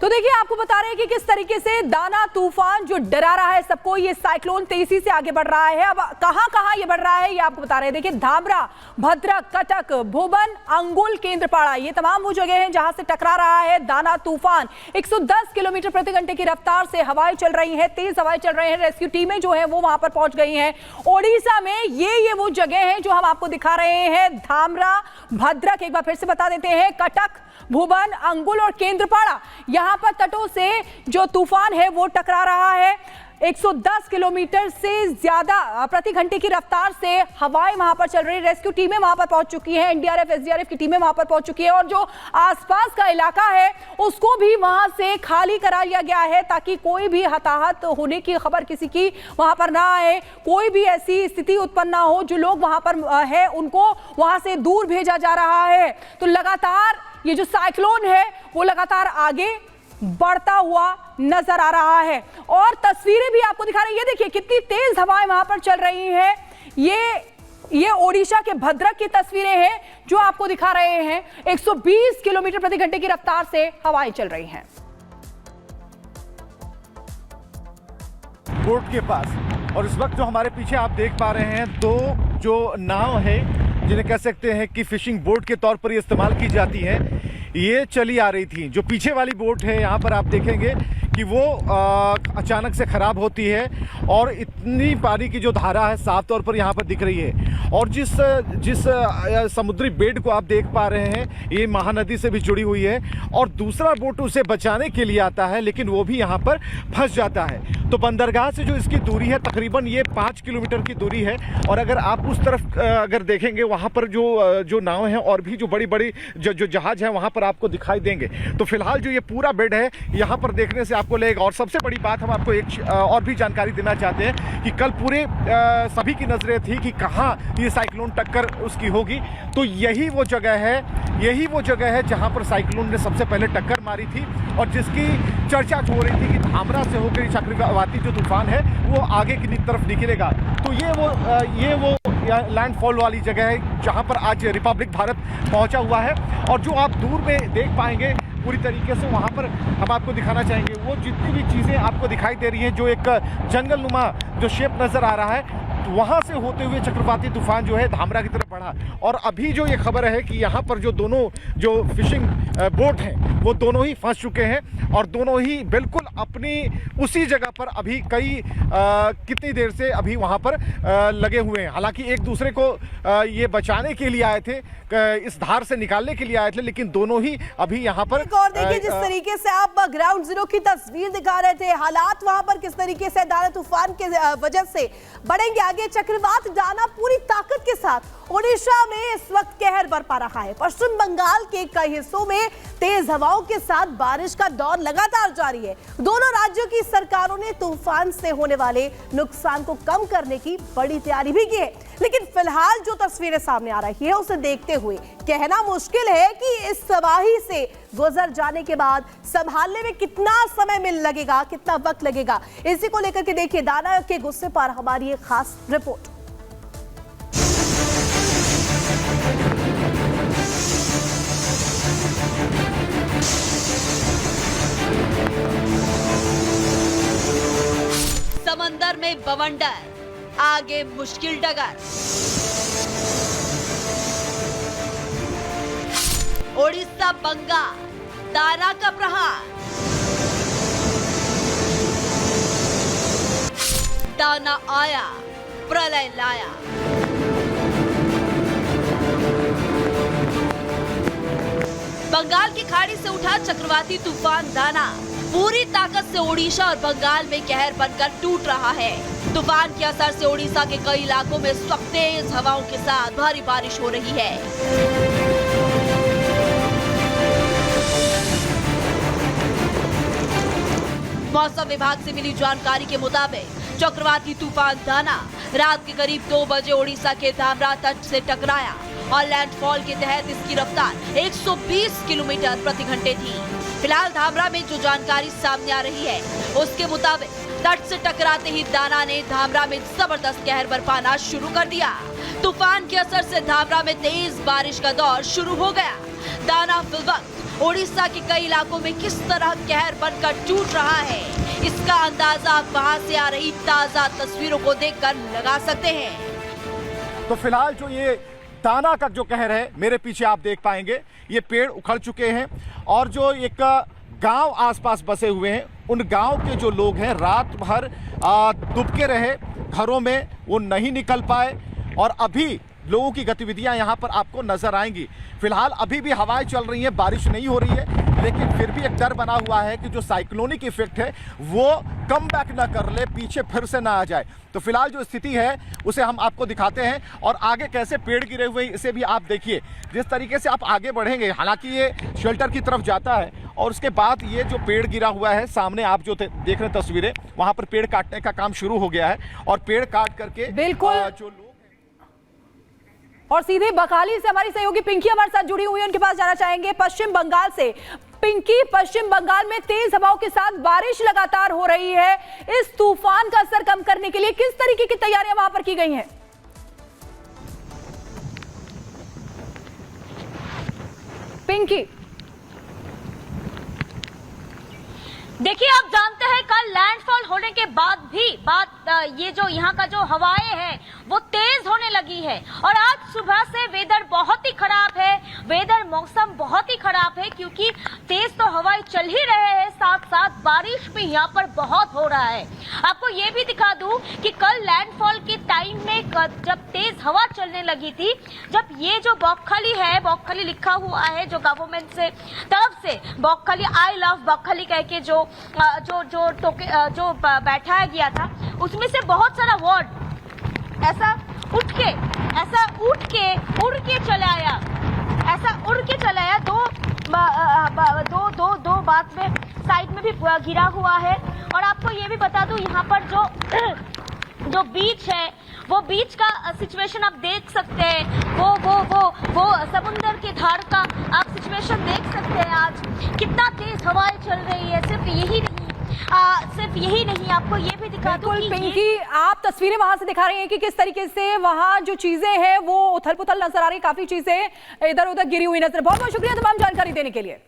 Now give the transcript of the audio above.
तो देखिए आपको बता रहे हैं कि किस तरीके से दाना तूफान जो डरा रहा है सबको, ये साइक्लोन तेजी से आगे बढ़ रहा है। अब कहां ये बढ़ रहा है ये आपको बता रहे हैं। देखिए धामरा, भद्रक, कटक, भुवन, अंगुल, केंद्रपाड़ा, ये तमाम वो जगह हैं जहां से टकरा रहा है दाना तूफान। 110 किलोमीटर प्रति घंटे की रफ्तार से हवाएं चल रही हैं, तेज हवाएं चल रही हैं। रेस्क्यू टीमें जो है वो वहां पर पहुंच गई हैं। ओडिशा में ये वो जगह है जो हम आपको दिखा रहे हैं। धामरा, भद्रक, एक बार फिर से बता देते हैं, कटक, भुवन, अंगुल और केंद्रपाड़ा, यहां पर तटों से जो तूफान है वो टकरा रहा है। 110 किलोमीटर से ज्यादा प्रति घंटे की रफ्तार से हवाएं वहां पर चल रही है। रेस्क्यू टीमें वहां पर पहुंच चुकी हैं, एनडीआरएफ, एसडीआरएफ की टीमें वहां पर पहुंच चुकी है और जो आसपास का इलाका है उसको भी वहां से खाली करा लिया गया है ताकि कोई भी हताहत होने की खबर किसी की वहां पर ना आए, कोई भी ऐसी स्थिति उत्पन्न ना हो। जो लोग वहां पर है उनको वहां से दूर भेजा जा रहा है। तो लगातार ये जो साइक्लोन है वो लगातार आगे बढ़ता हुआ नजर आ रहा है और तस्वीरें भी आपको दिखा रही है। ये देखिए कितनी तेज हवाएं वहां पर चल रही हैं। ये ओडिशा के भद्रक की तस्वीरें हैं जो आपको दिखा रहे हैं। 120 किलोमीटर प्रति घंटे की रफ्तार से हवाएं चल रही हैं। बोट के पास और इस वक्त जो हमारे पीछे आप देख पा रहे हैं, दो जो नाव है जिन्हें कह सकते हैं कि फिशिंग बोट के तौर पर इस्तेमाल की जाती है, ये चली आ रही थी। जो पीछे वाली बोट है यहाँ पर आप देखेंगे कि वो अचानक से ख़राब होती है और इतनी पानी की जो धारा है साफ तौर पर यहाँ पर दिख रही है। और जिस समुद्री बेड को आप देख पा रहे हैं ये महानदी से भी जुड़ी हुई है और दूसरा बोट उसे बचाने के लिए आता है लेकिन वो भी यहाँ पर फंस जाता है। तो बंदरगाह से जो इसकी दूरी है तकरीबन ये 5 किलोमीटर की दूरी है और अगर आप उस तरफ अगर देखेंगे वहाँ पर जो नाव है और भी जो बड़ी बड़ी जो जहाज है वहाँ पर आपको दिखाई देंगे। तो फिलहाल जो ये पूरा बेड है यहाँ पर देखने से आपको लगेगा। और सबसे बड़ी बात हम आपको एक और भी जानकारी देना चाहते हैं कि कल पूरे सभी की नजरें थी कि कहाँ ये साइक्लोन टक्कर उसकी होगी। तो यही वो जगह है जहाँ पर साइक्लोन ने सबसे पहले टक्कर मारी थी और जिसकी चर्चा हो रही थी कि धामरा से होकर चक्रवाती जो तूफान है वो आगे की तरफ निकलेगा। तो ये वो लैंडफॉल वाली जगह है जहाँ पर आज रिपब्लिक भारत पहुँचा हुआ है। और जो आप दूर में देख पाएंगे पूरी तरीके से वहाँ पर हम आपको दिखाना चाहेंगे वो जितनी भी चीज़ें आपको दिखाई दे रही हैं, जो एक जंगल नुमा जो शेप नज़र आ रहा है, वहाँ से होते हुए चक्रवाती तूफान जो है धामरा की तरफ बढ़ा। और अभी जो ये खबर है कि यहाँ पर जो दोनों जो फिशिंग बोट हैं वो दोनों ही फंस चुके हैं और दोनों ही बिल्कुल अपनी उसी जगह पर अभी कितनी देर से अभी वहाँ पर लगे हुए हैं। हालांकि एक दूसरे को ये बचाने के लिए आए थे, इस धार से निकालने के लिए आए थे, लेकिन दोनों ही अभी यहाँ पर और देखिए जिस तरीके से आप ग्राउंड जीरो की तस्वीर दिखा रहे थे, हालात वहां पर किस तरीके से दाना तूफान के वजह से बढ़ेंगे आगे। चक्रवात दाना पूरी ताकत के साथ ओडिशा में इस वक्त कहर बरपा रहा है। पश्चिम बंगाल के कई हिस्सों में तेज हवाओं के साथ बारिश का दौर लगातार जारी है। दोनों राज्यों की सरकारों ने तूफान से होने वाले नुकसान को कम करने की बड़ी तैयारी भी की है, लेकिन फिलहाल जो तस्वीरें सामने आ रही है उसे देखते हुए कहना मुश्किल है कि इस तबाही से गुजर जाने के बाद संभालने में कितना समय लगेगा, कितना वक्त लगेगा। इसी को लेकर के देखिए दाना के गुस्से पर हमारी एक खास रिपोर्ट। समंदर में बवंडर, आगे मुश्किल डगर। ओडिशा बंगा, दाना का प्रहार। दाना आया, प्रलय लाया। बंगाल की खाड़ी से उठा चक्रवाती तूफान दाना पूरी ताकत से ओडिशा और बंगाल में कहर बनकर टूट रहा है। तूफान के असर से ओडिशा के कई इलाकों में इस वक्त तेज हवाओं के साथ भारी बारिश हो रही है। मौसम विभाग से मिली जानकारी के मुताबिक चक्रवाती तूफान दाना रात के करीब 2 बजे ओडिशा के धामरा तट से टकराया और लैंडफॉल के तहत इसकी रफ्तार 120 किलोमीटर प्रति घंटे थी। फिलहाल धामरा में जो जानकारी सामने आ रही है उसके मुताबिक तट से टकराते ही दाना ने धामरा में जबरदस्त कहर बरपाना शुरू कर दिया। तूफान के असर से धामरा में तेज बारिश का दौर शुरू हो गया। दाना फिल वक्त ओडिशा के कई इलाकों में किस तरह कहर बनकर टूट रहा है, इसका अंदाजा आप वहां से आ रही ताजा तस्वीरों को देखकर लगा सकते हैं। तो फिलहाल जो ये दाना का जो कहर है, मेरे पीछे आप देख पाएंगे ये पेड़ उखड़ चुके हैं और जो एक गांव आसपास बसे हुए हैं, उन गांव के जो लोग हैं रात भर दुबके रहे घरों में, वो नहीं निकल पाए और अभी लोगों की गतिविधियां यहां पर आपको नजर आएंगी। फिलहाल अभी भी हवाएं चल रही हैं, बारिश नहीं हो रही है, लेकिन फिर भी एक डर बना हुआ है कि जो साइक्लोनिक इफेक्ट है वो कम बैक ना कर ले, पीछे फिर से ना आ जाए। तो फिलहाल जो स्थिति है उसे हम आपको दिखाते हैं और आगे कैसे पेड़ गिरे हुए हैं इसे भी आप देखिए। जिस तरीके से आप आगे बढ़ेंगे, हालांकि ये शेल्टर की तरफ जाता है और उसके बाद ये जो पेड़ गिरा हुआ है, सामने आप जो देख रहे हैं तस्वीरें, वहां पर पेड़ काटने का काम शुरू हो गया है और पेड़ काट करके बिल्कुल जो लोग और सीधे बकाली से हमारी सहयोगी पिंकी हमारे साथ जुड़ी हुई है, उनके पास जाना चाहेंगे पश्चिम बंगाल से। पिंकी, पश्चिम बंगाल में तेज हवाओं के साथ बारिश लगातार हो रही है, इस तूफान का असर कम करने के लिए किस तरीके की तैयारियां वहां पर की गई हैं? पिंकी, देखिए, आप जानते हैं कल लैंडफॉल होने के बाद भी ये जो यहाँ का जो हवाएं हैं वो तेज होने लगी है और आज सुबह से वेदर बहुत ही खराब है, मौसम बहुत ही खराब है क्योंकि तेज तो हवाएं चल ही रहे हैं, साथ साथ बारिश भी यहाँ पर बहुत हो रहा है। आपको ये भी दिखा दूं कि कल लैंडफॉल के टाइम में जब तेज हवा चलने लगी थी, जब ये जो बौखली है, बौखली लिखा हुआ है जो गवर्नमेंट से तरफ से, बौखली आई लव बौखली कह के जो बैठाया गया था, उसमें से बहुत सारा वर्ड ऐसा उड़ के चला आया, ऐसा उड़ के चला आया। दो बात में साइड में भी गिरा हुआ है। और आपको ये भी बता दूं, यहाँ पर जो बीच है, वो बीच का सिचुएशन आप देख सकते हैं, वो समुद्र के धार का आप सिचुएशन देख सकते हैं। आज कितना तेज हवाएं चल रही है। सिर्फ यही नहीं, आपको ये भी दिखा दूं कि पिंकी, आप तस्वीरें वहां से दिखा रही हैं कि किस तरीके से वहां जो चीजें हैं वो उथल पुथल नजर आ रही, काफी चीजें इधर उधर गिरी हुई नजर। बहुत बहुत शुक्रिया तमाम जानकारी देने के लिए।